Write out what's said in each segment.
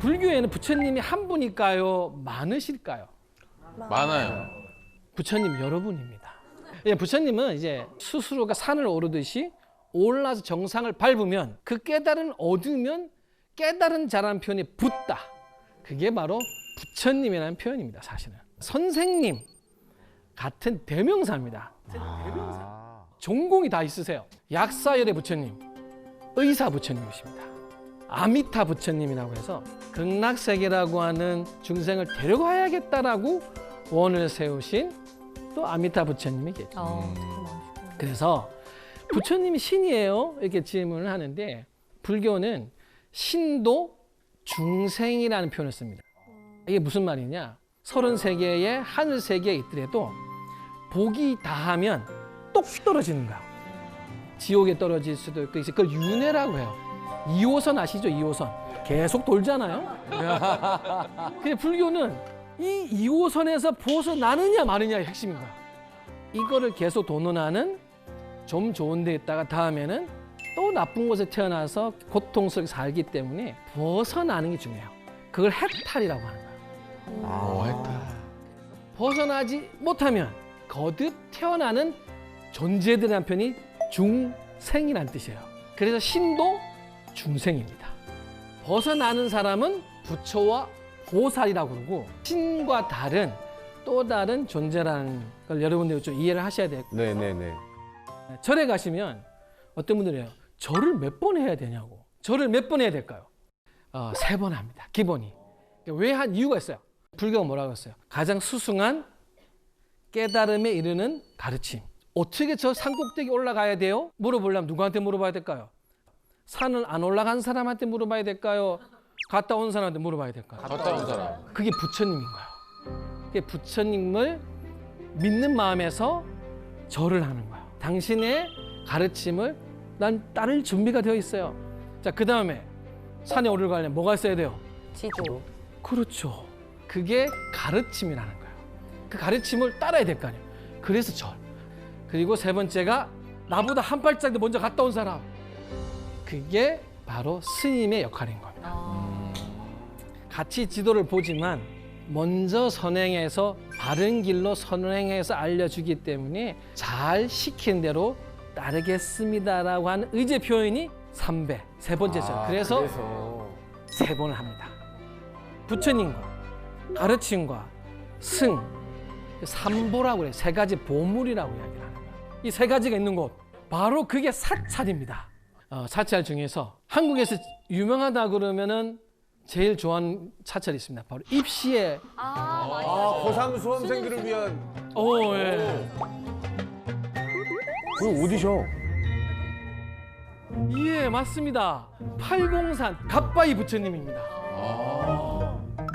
불교에는 부처님이 한 분일까요? 많으실까요? 많아요. 부처님 여러분입니다. 예, 부처님은 이제 스스로가 산을 오르듯이 올라서 정상을 밟으면 그 깨달음을 얻으면 깨달은 자라는 표현이 붙다. 그게 바로 부처님이라는 표현입니다. 사실은 선생님 같은 대명사입니다. 전공이 다 있으세요. 약사열의 부처님, 의사 부처님이십니다. 아미타 부처님이라고 해서 극락세계라고 하는 중생을 데려가야겠다라고 원을 세우신 또 아미타 부처님이 계죠. 그래서 부처님이 신이에요 이렇게 질문을 하는데 불교는 신도 중생이라는 표현을 씁니다. 이게 무슨 말이냐? 33개의 하늘 세계에 있더라도 복이 다하면 똑 떨어지는 거야. 지옥에 떨어질 수도 있고 그걸 윤회라고 해요. 2호선 아시죠? 2호선. 계속 돌잖아요. 근데 불교는 이 2호선에서 벗어나느냐 마느냐의 핵심인 거야. 이거를 계속 도는하는 좀 좋은 데 있다가 다음에는 또 나쁜 곳에 태어나서 고통스럽게 살기 때문에 벗어나는 게 중요해요. 그걸 해탈이라고 하는 거예요. 했다. 벗어나지 못하면 거듭 태어나는 존재들이라는 편이 중생이라는 뜻이에요. 그래서 신도 중생입니다. 벗어나는 사람은 부처와 보살이라고 그러고 신과 다른 또 다른 존재라는 걸 여러분들이 좀 이해를 하셔야 돼요. 네네네. 절에 가시면 어떤 분들이에요. 절을 몇 번 해야 되냐고. 절을 몇 번 해야 될까요? 3번 합니다. 기본이. 왜 한 이유가 있어요. 불교가 뭐라고 했어요? 가장 수승한 깨달음에 이르는 가르침. 어떻게 저 산꼭대기 올라가야 돼요? 물어보려면 누구한테 물어봐야 될까요? 산을 안 올라간 사람한테 물어봐야 될까요? 갔다 온 사람한테 물어봐야 될까요? 갔다 온 사람. 그게 부처님인 거예요. 그게 부처님을 믿는 마음에서 절을 하는 거예요. 당신의 가르침을 난 따를 준비가 되어 있어요. 자, 그 다음에 산에 오르려면 뭐가 있어야 돼요? 지도. 그렇죠. 그게 가르침이라는 거예요. 그 가르침을 따라야 될 거 아니에요. 그래서 절. 그리고 세 번째가 나보다 한 발짝 더 먼저 갔다 온 사람. 그게 바로 스님의 역할인 겁니다. 같이 지도를 보지만 먼저 선행해서 바른 길로 선행해서 알려주기 때문에 잘 시킨 대로 따르겠습니다라고 하는 의제 표현이 3배, 세 번째 절. 그래서 3번을 합니다. 부처님과 가르침과 승, 삼보라고 해요. 3가지 보물이라고 이야기를 하는 거예요. 이 3가지가 있는 곳, 바로 그게 사찰입니다. 사찰 중에서 한국에서 유명하다 그러면은 제일 좋아하는 사찰이 있습니다. 바로 입시에. 고3 수험생들을 위한. 예. 그거 어디셔? 예, 맞습니다. 팔공산 갓바이 부처님입니다.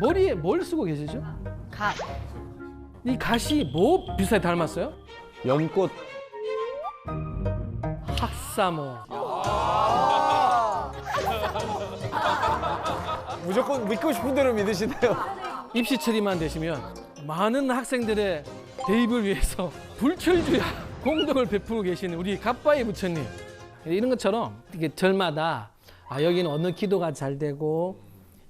머리에 뭘 쓰고 계시죠? 갓. 이 갓이 뭐 비슷하게 닮았어요? 연꽃. 학사모. 무조건 믿고 싶은 대로 믿으시네요. 입시 처리만 되시면 많은 학생들의 대입을 위해서 불철주야 공덕을 베푸고 계시는 우리 갓바이 부처님. 이런 것처럼 이게 절마다 여기는 어느 기도가 잘 되고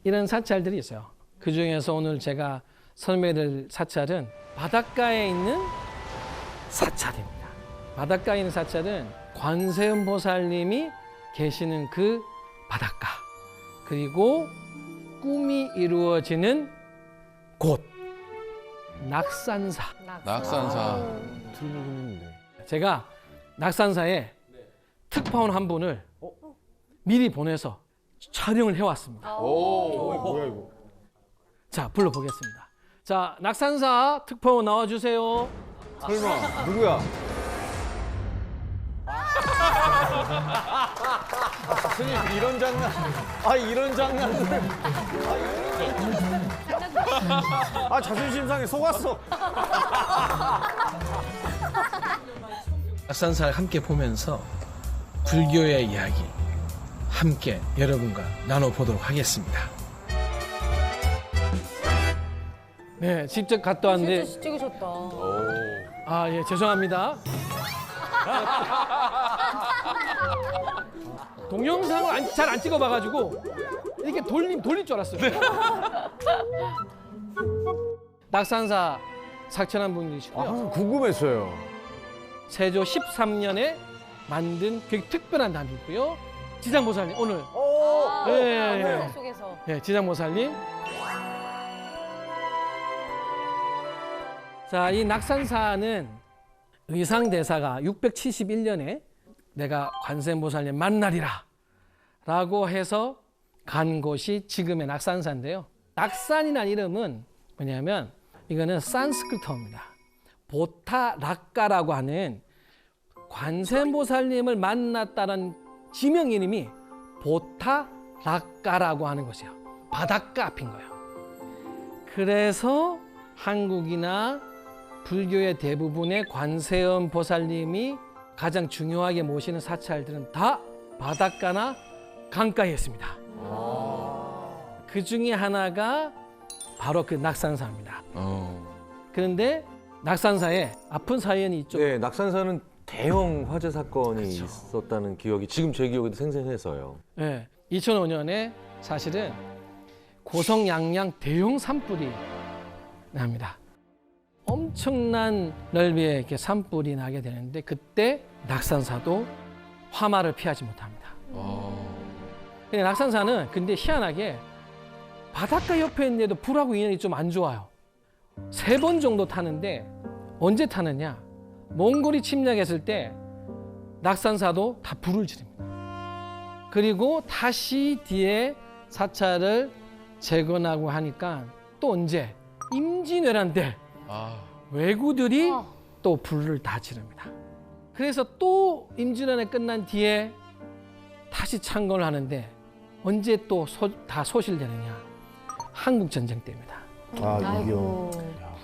이런 사찰들이 있어요. 그 중에서 오늘 제가 설명드릴 사찰은 바닷가에 있는 사찰입니다. 바닷가에 있는 사찰은 관세음 보살님이 계시는 그 바닷가, 그리고 꿈이 이루어지는 곳, 낙산사. 낙산사. 들어보긴 했는데. 제가 낙산사에 특파원 한 분을 미리 보내서 촬영을 해왔습니다. 뭐야 이거? 자, 불러보겠습니다. 자, 낙산사 특파원 나와주세요. 설마 누구야? 스님 이런 장난. 이런 장난을. 자존심 상해 속았어. 낙산사를 함께 보면서 불교의 이야기 함께 여러분과 나눠보도록 하겠습니다. 네, 직접 갔다 왔는데 진짜 찍으셨다. 예, 죄송합니다. 동영상을 잘 안 찍어봐가지고 이렇게 돌릴 줄 알았어요. 낙산사 작천한 분이시고요. 항상 궁금했어요. 세조 13년에 만든 되게 특별한 담이고요. 지장보살님 오늘 오. 예, 속에서. 예, 지장보살님. 자, 이 낙산사는 의상대사가 671년에 내가 관세음보살님 만나리라 라고 해서 간 곳이 지금의 낙산사인데요. 낙산이라는 이름은 뭐냐면 이거는 산스크리트어입니다. 보타락가라고 하는 관세음보살님을 만났다는 지명 이름이 보타락가라고 하는 것이에요. 바닷가 앞인 거예요. 그래서 한국이나 불교의 대부분의 관세음 보살님이 가장 중요하게 모시는 사찰들은 다 바닷가나 강가에 있습니다. 그 중에 하나가 바로 그 낙산사입니다. 그런데 낙산사에 아픈 사연이 있죠. 네, 낙산사는 대형 화재 사건이 있었다는 기억이 지금 제 기억에도 생생해서요. 네, 2005년에 사실은 고성양양 대형 산불이 납니다. 엄청난 넓이의 이렇게 산불이 나게 되는데 그때 낙산사도 화마를 피하지 못합니다. 근데 낙산사는 근데 희한하게 바닷가 옆에 있는데도 불하고 인연이 좀 안 좋아요. 3번 정도 타는데 언제 타느냐? 몽골이 침략했을 때 낙산사도 다 불을 지릅니다. 그리고 다시 뒤에 사찰을 재건하고 하니까 또 언제? 임진왜란 때 왜구들이 또 불을 다 지릅니다. 그래서 또 임진왜란이 끝난 뒤에 다시 창건을 하는데 언제 또 다 소실되느냐? 한국전쟁 때입니다. 아, 아이고,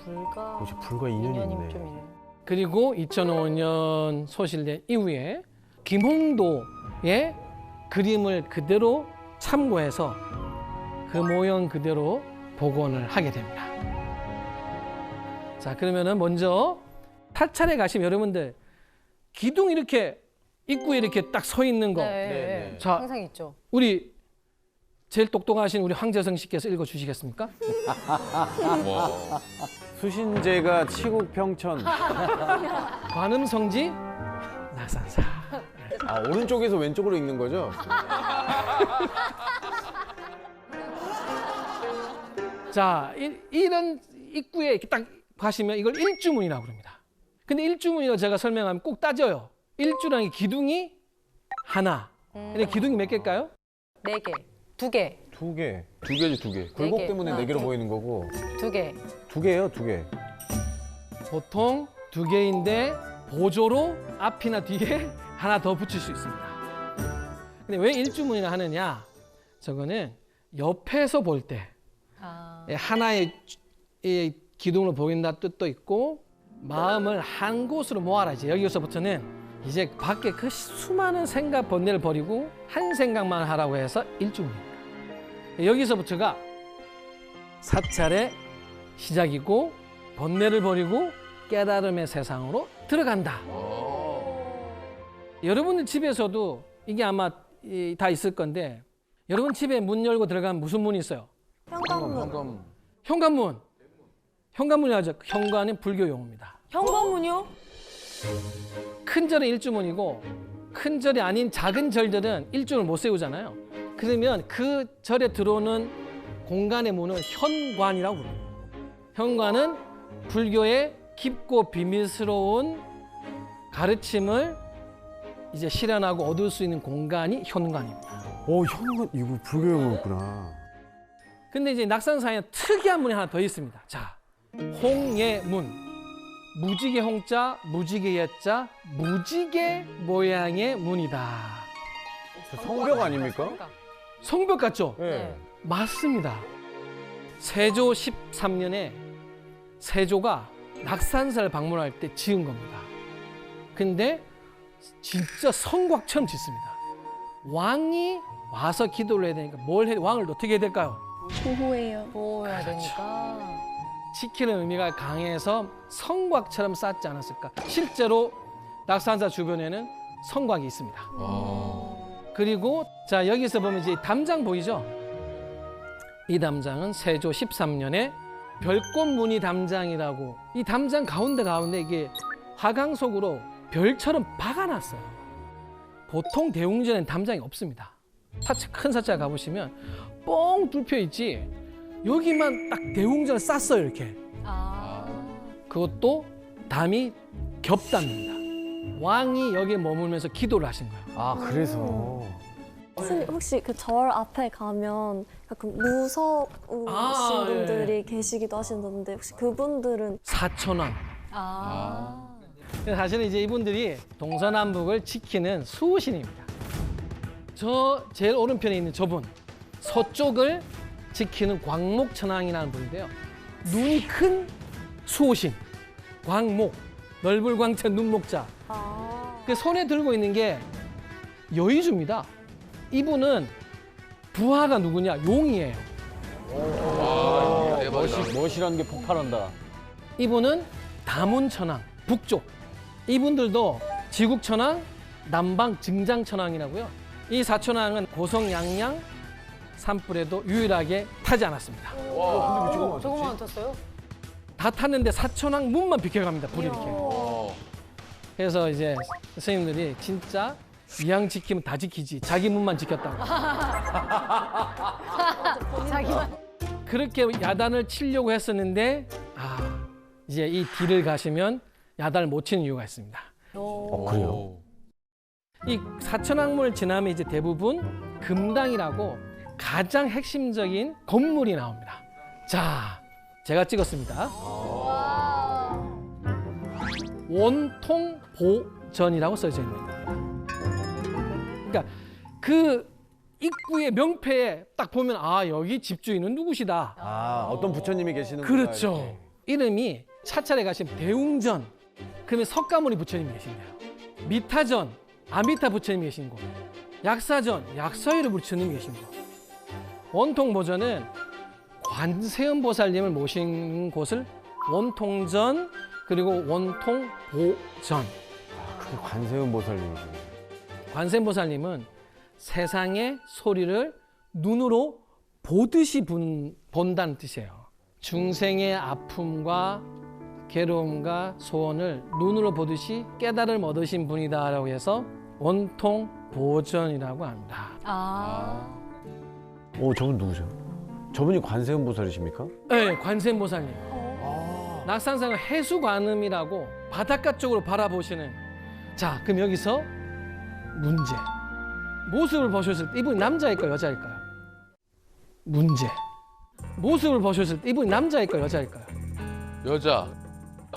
불과 혹시 불과 2년이 인연이 있네. 좀 있네. 그리고 2005년 소실된 이후에 김홍도의 그림을 그대로 참고해서 그 모형 그대로 복원을 하게 됩니다. 자, 그러면은 먼저 사찰에 가시면 여러분들 기둥 이렇게 입구에 이렇게 딱 서 있는 거. 네. 자, 항상 있죠. 우리 제일 똑똑하신 우리 황재성 씨께서 읽어 주시겠습니까? 수신제가 치국 평천. 관음성지 낙산사. 아, 오른쪽에서 왼쪽으로 읽는 거죠? 자, 이런 입구에 이렇게 딱 가시면 이걸 일주문이라고 그럽니다. 근데 일주문이라고 제가 설명하면 꼭 따져요. 일주라는 게 기둥이 하나. 근데 기둥이 몇 개일까요? 4개, 2개, 2개. 2개지 2개. 굴곡 개. 때문에 하나, 4개로 둘. 보이는 거고. 2개. 2개예요, 2개. 보통 2개인데 보조로 앞이나 뒤에 하나 더 붙일 수 있습니다. 근데 왜 일주문이라 하느냐? 저거는 옆에서 볼 때 아, 하나의 이 기둥으로 보인다 뜻도 있고 마음을 한 곳으로 모아라. 이제 여기서부터는 이제 밖에 그 수많은 생각 번뇌를 버리고 한 생각만 하라고 해서 일주문입니다. 여기서부터가 사찰의 시작이고 번뇌를 버리고 깨달음의 세상으로 들어간다. 여러분들 집에서도 이게 아마 다 있을 건데 여러분 집에 문 열고 들어가면 무슨 문이 있어요? 현관. 현관문. 현관문이 하죠. 현관은 불교 용어입니다. 현관문이요? 큰 절은 일주문이고 큰 절이 아닌 작은 절들은 일주를 못 세우잖아요. 그러면 그 절에 들어오는 공간의 문은 현관이라고 부릅니다. 현관은 불교의 깊고 비밀스러운 가르침을 이제 실현하고 얻을 수 있는 공간이 현관입니다. 오, 현관, 이거 불교용어였구나. 근데 이제 낙산사에 특이한 문이 하나 더 있습니다. 자, 홍예문. 무지개 홍자, 무지개 예자, 무지개 모양의 문이다. 성벽 아닙니까? 성벽 같죠? 네. 맞습니다. 세조 13년에 세조가 낙산사를 방문할 때 지은 겁니다. 근데 진짜 성곽처럼 짓습니다. 왕이 와서 기도를 해야 되니까 왕을 어떻게 해야 될까요? 보호해야 되니까. 지키는 의미가 강해서 성곽처럼 쌓지 않았을까? 실제로 낙산사 주변에는 성곽이 있습니다. 그리고 자 여기서 보면 이제 담장 보이죠? 이 담장은 세조 13년에 별꽃무늬 담장이라고 이 담장 가운데 이게 화강석으로 별처럼 박아놨어요. 보통 대웅전엔 담장이 없습니다. 큰 사찰 가보시면 뻥 뚫혀 있지 여기만 딱 대웅전을 쌌어요 이렇게. 아. 그것도 담이 겹담입니다. 왕이 여기에 머물면서 기도를 하신 거예요. 아, 그래서. 선생님 혹시 그 절 앞에 가면 약간 무서우신 아, 예. 분들이 계시기도 하시던데 혹시 그분들은 사천왕. 아. 사실은 이제 이분들이 동서남북을 지키는 수호신입니다. 저 제일 오른편에 있는 저분 서쪽을 지키는 광목천왕이라는 분인데요. 눈이 큰 수호신 광목 넓을광채 눈목자. 그 손에 들고 있는 게 여의주입니다. 이분은 부하가 누구냐? 용이에요. 멋이라는 게 폭발한다. 이분은 다문천왕 북쪽. 이분들도 지국천왕, 남방 증장천왕이라고요. 이 사천왕은 고성 양양 산불에도 유일하게 타지 않았습니다. 조금만 떴어요? 다 탔는데 사천왕 문만 비켜갑니다. 불이 이렇게. 그래서 이제 선생님들이 진짜 이왕 지키면 다 지키지 자기 문만 지켰다고. 자기만. 그렇게 야단을 치려고 했었는데 이제 이 뒤를 가시면 야단을 못 치는 이유가 있습니다. 그래요? 이 사천왕문을 지나면 이제 대부분 금당이라고 가장 핵심적인 건물이 나옵니다. 자, 제가 찍었습니다. 원통보전이라고 써져 있는 겁니다. 그러니까 그 입구의 명패에 딱 보면 여기 집주인은 누구시다. 아, 어떤 부처님이 계시는 그렇죠. 이름이 사찰에 가시면 대웅전 그러면 석가모니 부처님이 계신대요. 미타전 아미타 부처님이 계신 곳. 약사전 약서유르 부처님이 계신 곳. 원통보전은 관세음보살님을 모신 곳을 원통전 그리고 원통보전. 그게 관세음 보살님이시네. 관세음보살님은 세상의 소리를 눈으로 보듯이 본다는 뜻이에요. 중생의 아픔과 괴로움과 소원을 눈으로 보듯이 깨달음을 얻으신 분이다라고 해서 원통보전이라고 합니다. 아. 저분 누구죠? 저분이 관세음 보살이십니까? 네, 관세음보살님. 낙산상은 해수관음이라고 바닷가 쪽으로 바라보시는. 자, 그럼 여기서 문제. 모습을 보셨을 때 이분이 남자일까요, 여자일까요? 문제. 모습을 보셨을 때 이분이 남자일까요, 여자일까요? 여자.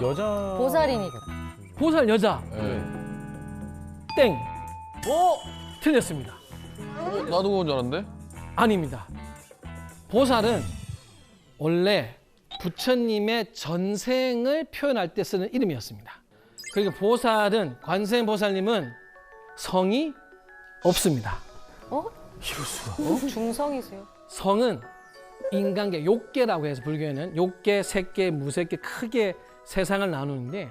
여자. 보살이니까. 보살 여자. 예. 땡. 틀렸습니다. 나도 그건 줄 알았는데? 아닙니다. 보살은 원래 부처님의 전생을 표현할 때 쓰는 이름이었습니다. 그리고 보살은 관세음 보살님은 성이 없습니다. 중성이세요? 성은 인간계, 욕계라고 해서 불교에는 욕계, 색계, 무색계 크게 세상을 나누는데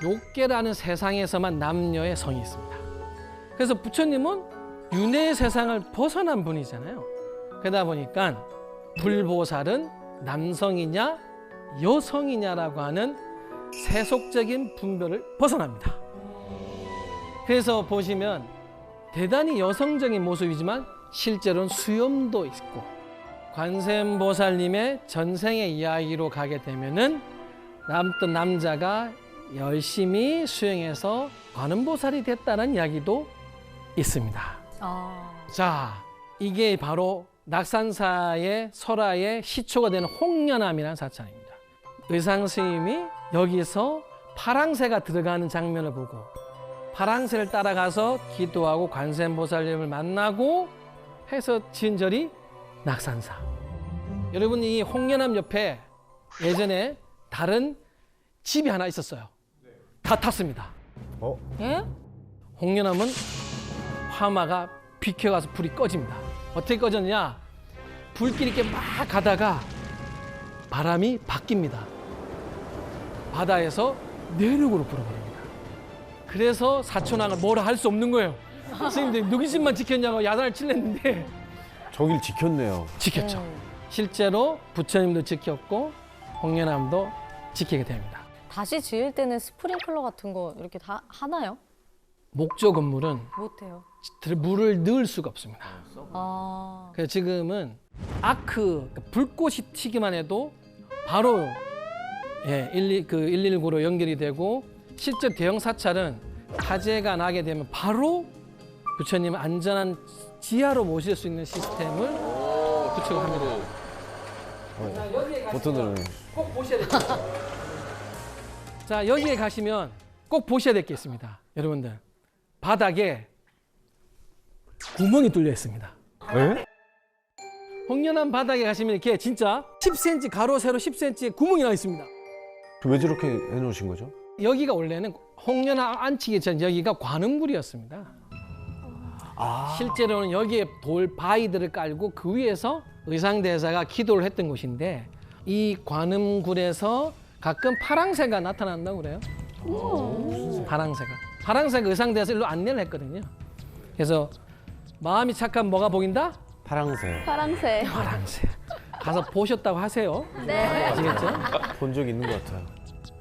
욕계라는 세상에서만 남녀의 성이 있습니다. 그래서 부처님은 윤회의 세상을 벗어난 분이잖아요. 그러다 보니까 불보살은 남성이냐 여성이냐라고 하는 세속적인 분별을 벗어납니다. 그래서 보시면 대단히 여성적인 모습이지만 실제로는 수염도 있고 관세음보살님의 전생의 이야기로 가게 되면은 어떤 남자가 열심히 수행해서 관음보살이 됐다는 이야기도 있습니다. 아. 자, 이게 바로 낙산사의 설화의 시초가 되는 홍련암이라는 사찰입니다. 의상 스님이 여기서 파랑새가 들어가는 장면을 보고 파랑새를 따라가서 기도하고 관세음보살님을 만나고 해서 지은 절이 낙산사. 여러분, 이 홍련암 옆에 예전에 다른 집이 하나 있었어요. 다 탔습니다. 예? 홍련암은 화마가 비켜가서 불이 꺼집니다. 어떻게 꺼졌냐? 불길이 이렇게 막 가다가 바람이 바뀝니다. 바다에서 내륙으로 불어버립니다. 그래서 사천왕을 뭐라 할 수 없는 거예요. 선생님들 누구 집만 지켰냐고 야단을 칠랬는데 저길 지켰네요. 지켰죠. 실제로 부처님도 지켰고 홍련암도 지키게 됩니다. 다시 지을 때는 스프링클러 같은 거 이렇게 다 하나요? 목조 건물은 못해요. 물을 넣을 수가 없습니다. 아. 그래서 지금은 아크 그러니까 불꽃이 튀기만 해도 바로 119로 연결이 되고 실제 대형 사찰은 화재가 나게 되면 바로 부처님을 안전한 지하로 모실 수 있는 시스템을 구축을 합니다. 버튼을 꼭 보셔야 될 게 있어요. 자, 여기에 가시면 꼭 보셔야 될 게 있습니다. 여러분들, 바닥에 구멍이 뚫려 있습니다. 에? 홍련암 바닥에 가시면 이렇게 진짜 10cm 가로 세로 10cm의 구멍이 나 있습니다. 왜 저렇게 해놓으신 거죠? 여기가 원래는 홍련암 안치기 전 여기가 관음굴이었습니다. 실제로는 여기에 돌 바위들을 깔고 그 위에서 의상대사가 기도를 했던 곳인데 이 관음굴에서 가끔 파랑새가 나타난다고 그래요. 파랑새가 의상대사 일로 안내를 했거든요. 그래서 마음이 착한 뭐가 보인다? 파랑새. 파랑새. 파랑새. 가서 보셨다고 하세요. 네. 아시겠죠? 본 적 있는 것 같아요.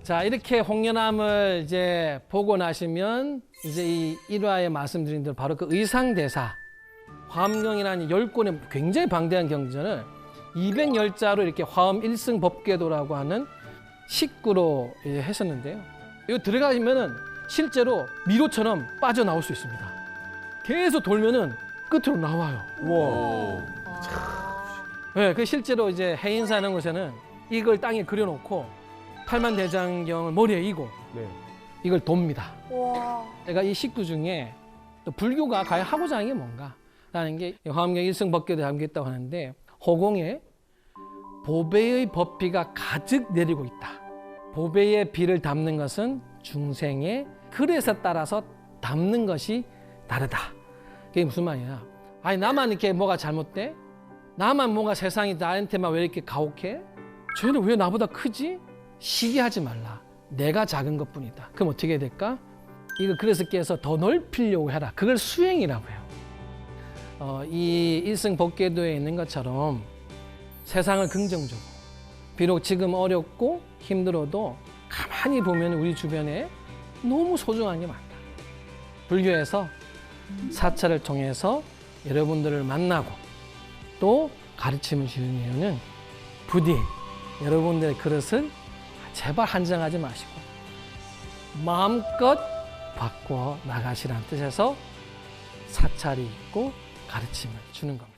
자, 이렇게 홍련암을 이제 보고 나시면 이제 이 1화에 말씀드린 대로 바로 그 의상대사 화엄경이라는 10권의 굉장히 방대한 경전을 210자로 이렇게 화엄 1승 법궤도라고 하는 식구로 이제 했었는데요. 이거 들어가시면은 실제로 미로처럼 빠져나올 수 있습니다. 계속 돌면은 끝으로 나와요. 우와. 네, 그 실제로 이제 해인사 하는 곳에는 이걸 땅에 그려놓고 팔만대장경을 머리에 이고 네. 이걸 돕니다. 와. 제가 이 식구 중에 또 불교가 과연 하고자 하는 게 뭔가 라는 게 화엄경 일승 법궤도에 담겨 있다고 하는데 호공에 보배의 법비가 가득 내리고 있다. 보배의 비를 담는 것은 중생의 그릇에 따라서 담는 것이 다르다. 그게 무슨 말이야? 아니 나만 이렇게 뭐가 잘못돼? 나만 뭔가 세상이 나한테만 왜 이렇게 가혹해? 쟤는 왜 나보다 크지? 시기하지 말라. 내가 작은 것뿐이다. 그럼 어떻게 해야 될까? 이거 그래서 깨서 더 넓히려고 해라. 그걸 수행이라고 해요. 이 일승 법궤도에 있는 것처럼 세상을 긍정적으로 비록 지금 어렵고 힘들어도 가만히 보면 우리 주변에 너무 소중한 게 많다. 불교에서 사찰을 통해서 여러분들을 만나고 또 가르침을 주는 이유는 부디 여러분들의 그릇을 제발 한정하지 마시고 마음껏 바꿔 나가시라는 뜻에서 사찰이 있고 가르침을 주는 겁니다.